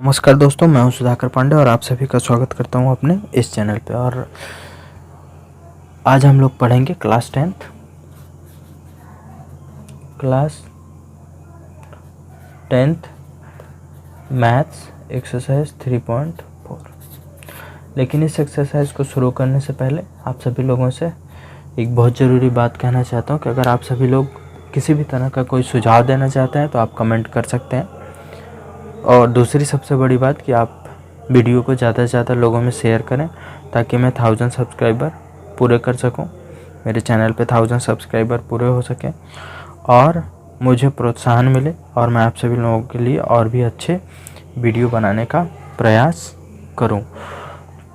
नमस्कार दोस्तों, मैं हूं सुधाकर पांडे और आप सभी का स्वागत करता हूं अपने इस चैनल पे। और आज हम लोग पढ़ेंगे क्लास 10th मैथ्स एक्सरसाइज 3.4। लेकिन इस एक्सरसाइज को शुरू करने से पहले आप सभी लोगों से एक बहुत ज़रूरी बात कहना चाहता हूं कि अगर आप सभी लोग किसी भी तरह का कोई सुझाव देना चाहते हैं तो आप कमेंट कर सकते हैं। और दूसरी सबसे बड़ी बात कि आप वीडियो को ज़्यादा से ज़्यादा लोगों में शेयर करें ताकि मैं 1000 सब्सक्राइबर पूरे कर सकूं, मेरे चैनल पे 1000 सब्सक्राइबर पूरे हो सकें और मुझे प्रोत्साहन मिले और मैं आप सभी लोगों के लिए और भी अच्छे वीडियो बनाने का प्रयास करूं।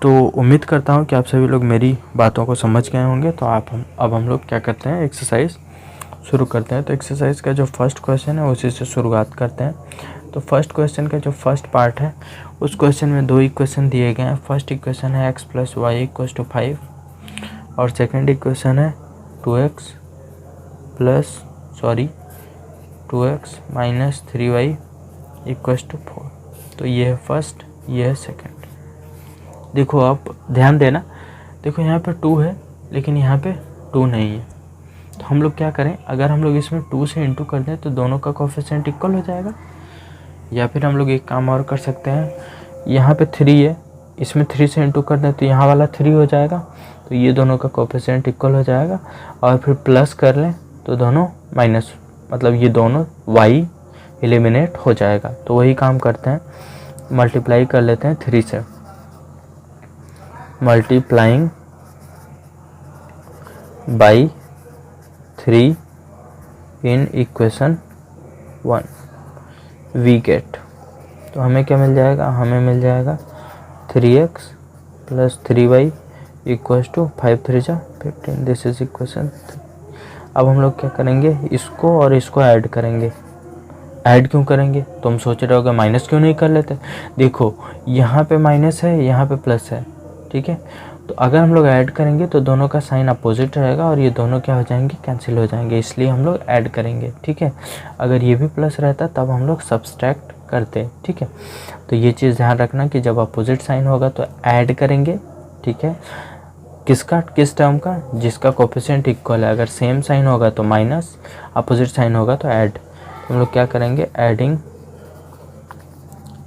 तो उम्मीद करता हूं कि आप सभी लोग मेरी बातों को समझ गए होंगे। तो अब हम लोग क्या करते हैं, एक्सरसाइज शुरू करते हैं। तो एक्सरसाइज का जो फर्स्ट क्वेश्चन है उसी से शुरुआत करते हैं। तो फर्स्ट क्वेश्चन का जो फर्स्ट पार्ट है उस क्वेश्चन में दो इक्वेशन दिए गए हैं। फर्स्ट इक्वेशन है x + y = 5 और सेकंड इक्वेशन है 2x - 3y = 4। तो ये है फर्स्ट, ये है सेकंड। देखो आप ध्यान देना, देखो यहाँ पे 2 है लेकिन यहाँ पे 2 नहीं है। तो हम लोग क्या करें, अगर हम लोग इसमें 2 से इंटू कर दें तो दोनों का कोफिशिएंट इक्वल हो जाएगा। या फिर हम लोग एक काम और कर सकते हैं, यहाँ पे 3 है, इसमें 3 से इंटू कर दें तो यहाँ वाला 3 हो जाएगा। तो ये दोनों का कोफिशिएंट इक्वल हो जाएगा। और फिर प्लस कर लें तो दोनों माइनस, मतलब ये दोनों y एलिमिनेट हो जाएगा। तो वही काम करते हैं, मल्टीप्लाई कर लेते हैं 3 से। Multiplying by 3 in equation 1 we get. तो हमें क्या मिल जाएगा, हमें मिल जाएगा 3x + 3y = 5 3 जा 15। This is equation 3। अब हम लोग क्या करेंगे, इसको और इसको ऐड करेंगे। ऐड क्यों करेंगे, तुम सोच रहे होगे माइनस क्यों नहीं कर लेते। देखो यहाँ पे माइनस है, यहाँ पे प्लस है, ठीक है। तो अगर हम लोग ऐड करेंगे तो दोनों का साइन अपोजिट रहेगा और ये दोनों क्या हो जाएंगे, कैंसिल हो जाएंगे, इसलिए हम लोग ऐड करेंगे, ठीक है। अगर ये भी प्लस रहता तब हम लोग सब्सट्रैक्ट करते, ठीक है। तो ये चीज़ ध्यान रखना कि जब अपोजिट साइन होगा तो ऐड करेंगे, ठीक है। किसका, किस टर्म का, जिसका कोफिशिएंट इक्वल है। अगर सेम साइन होगा तो माइनस, अपोजिट साइन होगा तो ऐड। तो हम लोग क्या करेंगे, adding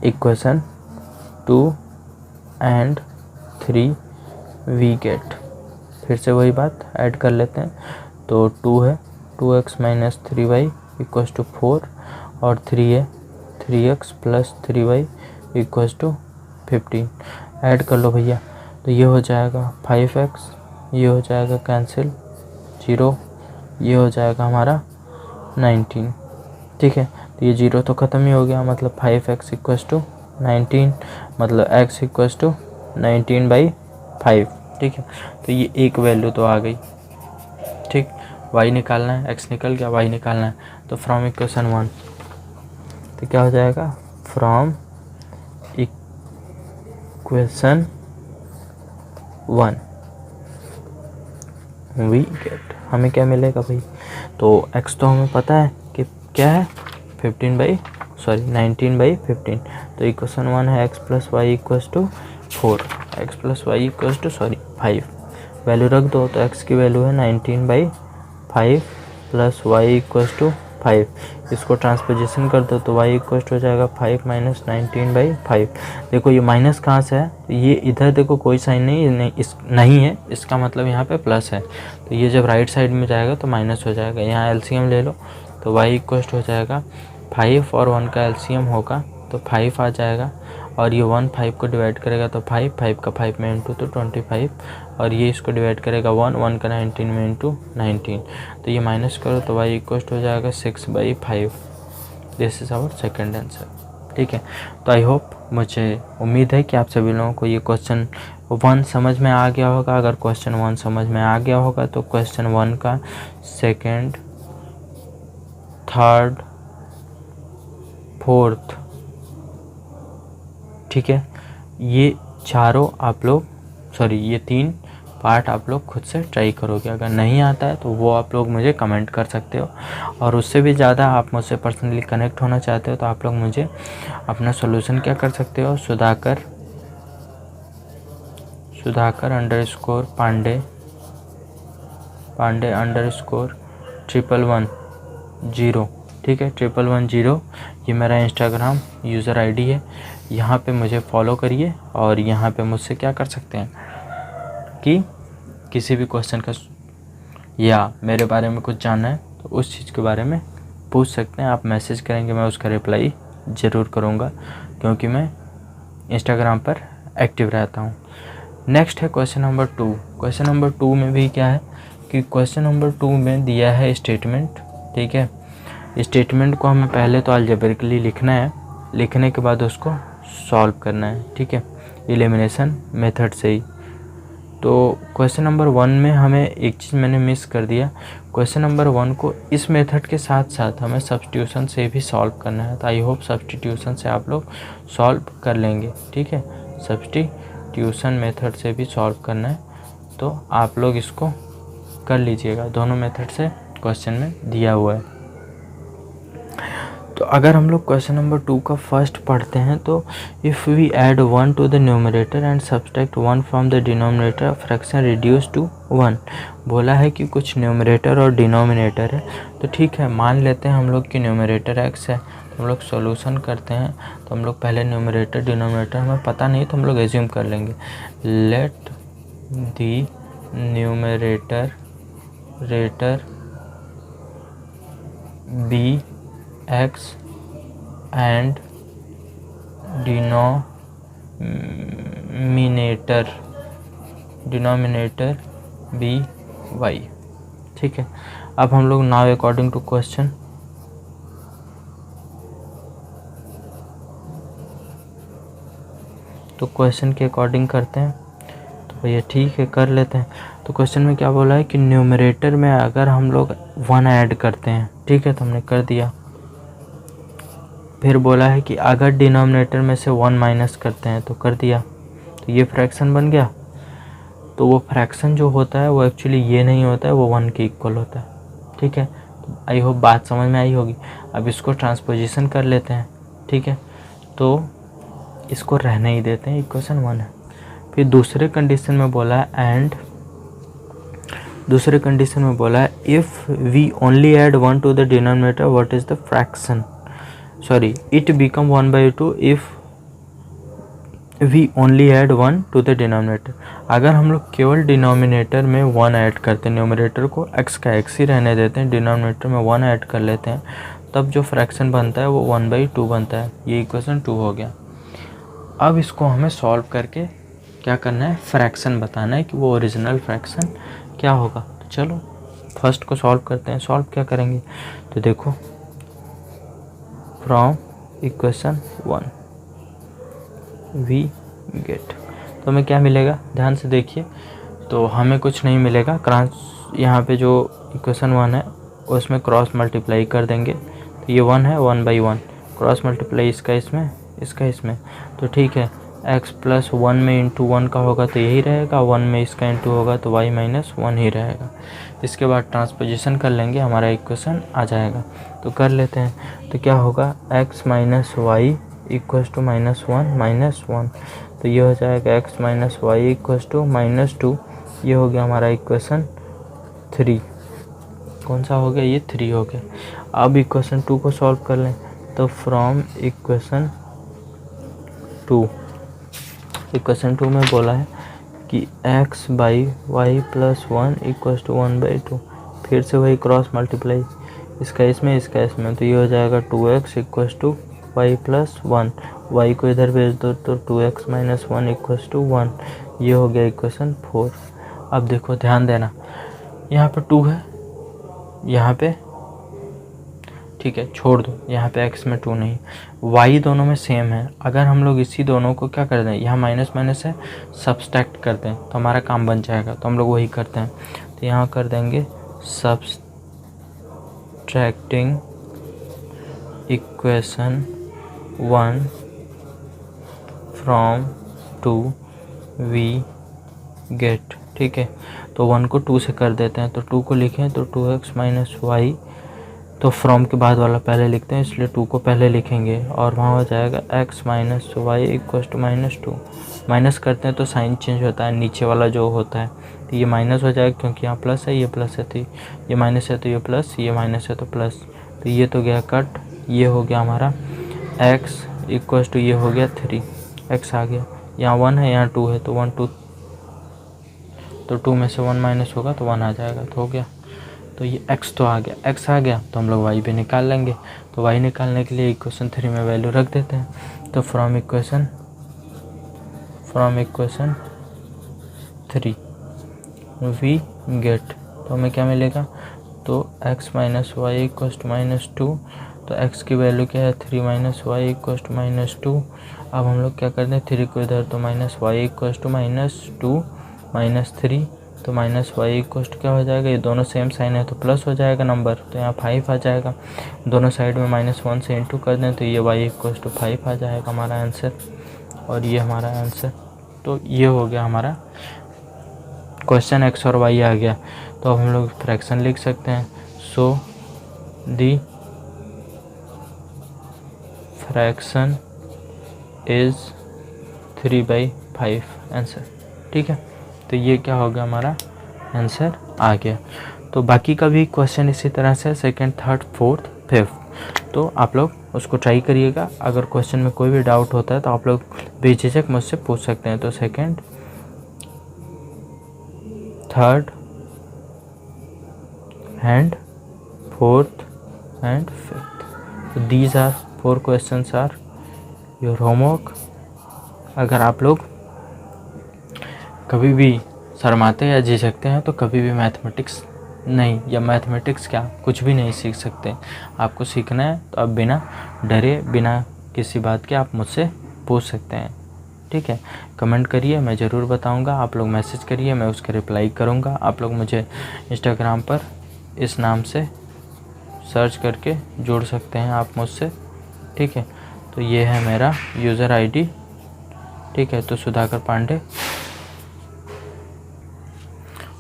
equation 2 and 3 we get. फिर से वही बात ऐड कर लेते हैं। तो 2 है, 2x - 3y = 4 और 3 है, 3x + 3y = 15। ऐड कर लो भैया। तो ये हो जाएगा 5x, ये हो जाएगा कैंसिल 0, ये हो जाएगा हमारा 19, ठीक है। तो ये 0 तो ख़त्म ही हो गया, मतलब 5x = 19, मतलब x = 19/5, ठीक है। तो ये एक वैल्यू तो आ गई, ठीक। y निकालना है, x निकल गया, y निकालना है। तो फ्रॉम इक्वेशन 1 तो क्या हो जाएगा, फ्रॉम इक्वेशन 1 वी गेट। हमें क्या मिलेगा भाई, तो x तो हमें पता है कि क्या है, 19/15। तो इक्वेशन 1 है x + y = 4, x + y = 5। Value रख दो तो x की वैल्यू है 19/5 + y = 5। इसको ट्रांसपोजिशन कर दो तो y हो जाएगा 5 - 19/5। देखो ये माइनस कहाँ से है, ये इधर देखो कोई साइन नहीं है, इसका मतलब यहाँ पे प्लस है। तो ये जब राइट साइड में जाएगा तो माइनस हो जाएगा। यहाँ एलसीएम ले लो तो y हो जाएगा 5 और 1 का एलसीएम होगा तो 5 आ जाएगा। और ये 1 5 को डिवाइड करेगा तो 5 5 का 5 में इंटू तो 25। और ये इसको डिवाइड करेगा 1 1 का 19 में इंटू 19। तो ये माइनस करो तो y हो जाएगा 6/5। This is our second answer, ठीक है। तो आई होप, मुझे उम्मीद है कि आप सभी लोगों को ये क्वेश्चन 1 समझ में आ गया होगा। अगर क्वेश्चन 1 समझ में आ गया होगा तो क्वेश्चन 1 का सेकेंड, थर्ड, फोर्थ, ठीक है, ये चारों आप लोग, सॉरी ये 3 पार्ट आप लोग खुद से ट्राई करोगे। अगर नहीं आता है तो वो आप लोग मुझे कमेंट कर सकते हो, और उससे भी ज़्यादा आप मुझसे पर्सनली कनेक्ट होना चाहते हो तो आप लोग मुझे अपना सोल्यूशन क्या कर सकते हो, सुधाकर _पांडे_110, ठीक है, 1110 ये मेरा इंस्टाग्राम यूज़र आईडी है। यहाँ पे मुझे फॉलो करिए, और यहाँ पे मुझसे क्या कर सकते हैं कि किसी भी क्वेश्चन का या मेरे बारे में कुछ जानना है तो उस चीज़ के बारे में पूछ सकते हैं। आप मैसेज करेंगे, मैं उसका रिप्लाई ज़रूर करूँगा, क्योंकि मैं इंस्टाग्राम पर एक्टिव रहता हूँ। नेक्स्ट है क्वेश्चन नंबर 2। क्वेश्चन नंबर 2 में भी क्या है कि क्वेश्चन नंबर 2 में दिया है स्टेटमेंट, ठीक है। स्टेटमेंट को हमें पहले तो अलजेब्रिकली लिखना है, लिखने के बाद उसको सॉल्व करना है, ठीक है, एलिमिनेशन मेथड से ही। तो क्वेश्चन नंबर 1 में हमें एक चीज़ मैंने मिस कर दिया, क्वेश्चन नंबर 1 को इस मेथड के साथ साथ हमें सब्स्टिट्यूशन से भी सॉल्व करना है। तो आई होप सब्स्टिट्यूशन से आप लोग सॉल्व कर लेंगे, ठीक है, सब्स्टिट्यूशन मेथड से भी सॉल्व करना है, तो आप लोग इसको कर लीजिएगा। दोनों मेथड से क्वेश्चन में दिया हुआ है। तो अगर हम लोग क्वेश्चन नंबर 2 का फर्स्ट पढ़ते हैं तो if we add 1 to the numerator and subtract 1 from the denominator, fraction reduce to 1। बोला है कि कुछ न्यूमरेटर और डिनोमिनेटर है, तो ठीक है, मान लेते हैं हम लोग कि न्यूमरेटर x है, तो हम लोग सॉल्यूशन करते हैं। तो हम लोग पहले न्यूमरेटर डिनोमिनेटर हमें पता नहीं तो हम लोग एज्यूम कर लेंगे। Let the numerator be x and denominator be y, ठीक है। अब हम लोग नाउ अकॉर्डिंग टू क्वेश्चन तो क्वेश्चन के अकॉर्डिंग करते हैं, तो भैया ठीक है कर लेते हैं। तो क्वेश्चन में क्या बोला है कि न्यूमरेटर में अगर हम लोग 1 ऐड करते हैं, ठीक है, तो हमने कर दिया। फिर बोला है कि अगर डिनोमिनेटर में से 1 माइनस करते हैं तो कर दिया, तो ये फ्रैक्शन बन गया। तो वो फ्रैक्शन जो होता है वो एक्चुअली ये नहीं होता है, वो 1 के इक्वल होता है, ठीक है। तो आई होप बात समझ में आई होगी। अब इसको ट्रांसपोजिशन कर लेते हैं, ठीक है, तो इसको रहने ही देते हैं, इक्वेशन 1 है। फिर दूसरे कंडीशन में बोला है if we only add 1 to the denominator what is the fraction, sorry it become 1/2 if we only add 1 to the denominator. अगर हम लोग केवल डिनोमिनेटर में 1 ऐड करते हैं, न्यूमरेटर को x का x ही रहने देते हैं, डिनोमिनेटर में 1 ऐड कर लेते हैं, तब जो फ्रैक्शन बनता है वो 1/2 बनता है। ये इक्वेशन 2 हो गया। अब इसको हमें सॉल्व करके क्या करना है, फ्रैक्शन बताना है कि वो ओरिजिनल फ्रैक्शन क्या होगा। तो चलो फर्स्ट को सॉल्व करते हैं। सॉल्व क्या करेंगे, तो देखो फ्रॉम इक्वेशन 1 वी गेट, तो हमें क्या मिलेगा, ध्यान से देखिए। तो हमें कुछ नहीं मिलेगा, यहाँ पे जो इक्वेशन 1 है उसमें क्रॉस मल्टीप्लाई कर देंगे, तो ये 1 है, 1/1 क्रॉस मल्टीप्लाई इसका इसमें, इसका इसमें, तो ठीक है। x + 1 में इंटू 1 का होगा तो यही रहेगा, 1 में इसका इंटू होगा तो y - 1 ही रहेगा। इसके बाद ट्रांसपोजिशन कर लेंगे, हमारा इक्वेशन आ जाएगा। तो कर लेते हैं, तो क्या होगा, x - y = -1 - 1, तो ये हो जाएगा x - y = -2। ये हो गया हमारा इक्वेशन 3। कौन सा हो गया, ये 3 हो गया। अब इक्वेशन 2 को सॉल्व कर लें, तो फ्रॉम इक्वेशन 2 में बोला है कि x/y + 1 = 1/2, फिर से वही क्रॉस मल्टीप्लाई इसका इसमें, इसका इसमें, तो ये हो जाएगा 2x = y + 1, y को इधर भेज दो तो 2x - 1 = 1। ये हो गया इक्वेशन 4। अब देखो ध्यान देना, यहाँ पे 2 है, यहाँ पे ठीक है, छोड़ दो, यहाँ पे x में 2 नहीं, y दोनों में सेम है। अगर हम लोग इसी दोनों को क्या कर दें, यहाँ माइनस माइनस है, सब्सट्रैक्ट कर दें तो हमारा काम बन जाएगा। तो हम लोग वही करते हैं, तो यहाँ कर देंगे subtracting equation 1 from 2 we get ठीक है। तो 1 को 2 से कर देते हैं, तो 2 को लिखें तो 2x माइनस वाई, तो फ्रॉम के बाद वाला पहले लिखते हैं इसलिए 2 को पहले लिखेंगे, और वहाँ हो जाएगा x minus y equal to -2। Minus करते हैं तो साइन चेंज होता है, नीचे वाला जो होता है, तो ये माइनस हो जाएगा क्योंकि यहाँ प्लस है, ये प्लस है, तो ये माइनस है तो ये प्लस, ये माइनस है तो प्लस, तो ये तो गया कट। ये हो गया हमारा x इक्वल टू, ये हो गया 3, x आ गया, यहाँ 1 है यहाँ 2 है, तो 1 2, तो 2 में से 1 माइनस होगा तो 1 आ जाएगा, तो हो गया। तो ये x तो आ गया, x आ गया तो हम लोग y भी निकाल लेंगे। तो y निकालने के लिए इक्वेशन 3 में वैल्यू रख देते हैं। तो फ्रॉम इक्वेशन 3 वी गेट, तो हमें क्या मिलेगा, तो x minus y equal to -2, तो x की वैल्यू क्या है 3 माइनस वाई इक्वल टू -2। अब हम लोग क्या करते हैं 3 को इधर, तो माइनस वाई इक्वल टू -2 -3, तो माइनस वाई इक्वल टू क्या हो जाएगा, ये दोनों सेम साइन है तो प्लस हो जाएगा नंबर, तो यहाँ 5 आ जाएगा। दोनों साइड में -1 से इंटू कर दें तो ये y इक्वल टू 5 आ जाएगा हमारा आंसर, और ये हमारा आंसर। तो ये हो गया हमारा क्वेश्चन, x और y आ गया। तो अब हम लोग फ्रैक्शन लिख सकते हैं, सो दी फ्रैक्शन इज़ 3/5 आंसर, ठीक है। तो ये क्या हो गया, हमारा आंसर आ गया। तो बाकी का भी क्वेश्चन इसी तरह से, सेकंड, थर्ड, फोर्थ, फिफ्थ, तो आप लोग उसको ट्राई करिएगा। अगर क्वेश्चन में कोई भी डाउट होता है तो आप लोग बेझिझक मुझसे पूछ सकते हैं। तो second, third and fourth and fifth, तो these are 4 questions are your homework. अगर आप लोग कभी भी शर्माते या झिझकते हैं तो कभी भी मैथमेटिक्स नहीं, या मैथमेटिक्स क्या कुछ भी नहीं सीख सकते। आपको सीखना है तो आप बिना डरे, बिना किसी बात के आप मुझसे पूछ सकते हैं, ठीक है। कमेंट करिए, मैं ज़रूर बताऊंगा। आप लोग मैसेज करिए, मैं उसका रिप्लाई करूंगा। आप लोग मुझे इंस्टाग्राम पर इस नाम से सर्च करके जुड़ सकते हैं आप मुझसे, ठीक है। तो ये है मेरा यूज़र आईडी, ठीक है, तो सुधाकर पांडे।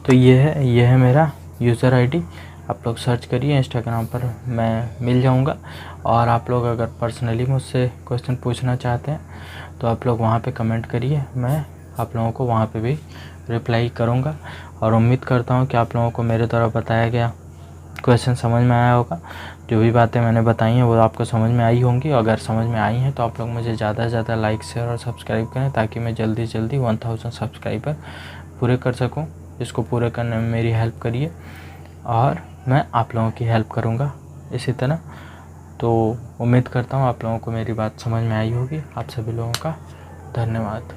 तो ये है मेरा यूज़र आईडी, आप लोग सर्च करिए इंस्टाग्राम पर, मैं मिल जाऊंगा। और आप लोग अगर पर्सनली मुझसे क्वेश्चन पूछना चाहते हैं तो आप लोग वहाँ पे कमेंट करिए, मैं आप लोगों को वहाँ पे भी रिप्लाई करूँगा। और उम्मीद करता हूँ कि आप लोगों को मेरे द्वारा बताया गया क्वेश्चन समझ में आया होगा। जो भी बातें मैंने बताई हैं वो आपको समझ में आई होंगी। अगर समझ में आई हैं तो आप लोग मुझे ज़्यादा से ज़्यादा लाइक, शेयर और सब्सक्राइब करें, ताकि मैं जल्दी से जल्दी 1000 सब्सक्राइबर पूरे कर सकूं। इसको पूरे करने में मेरी हेल्प करिए और मैं आप लोगों की हेल्प करूंगा इसी तरह। तो उम्मीद करता हूं आप लोगों को मेरी बात समझ में आई होगी। आप सभी लोगों का धन्यवाद।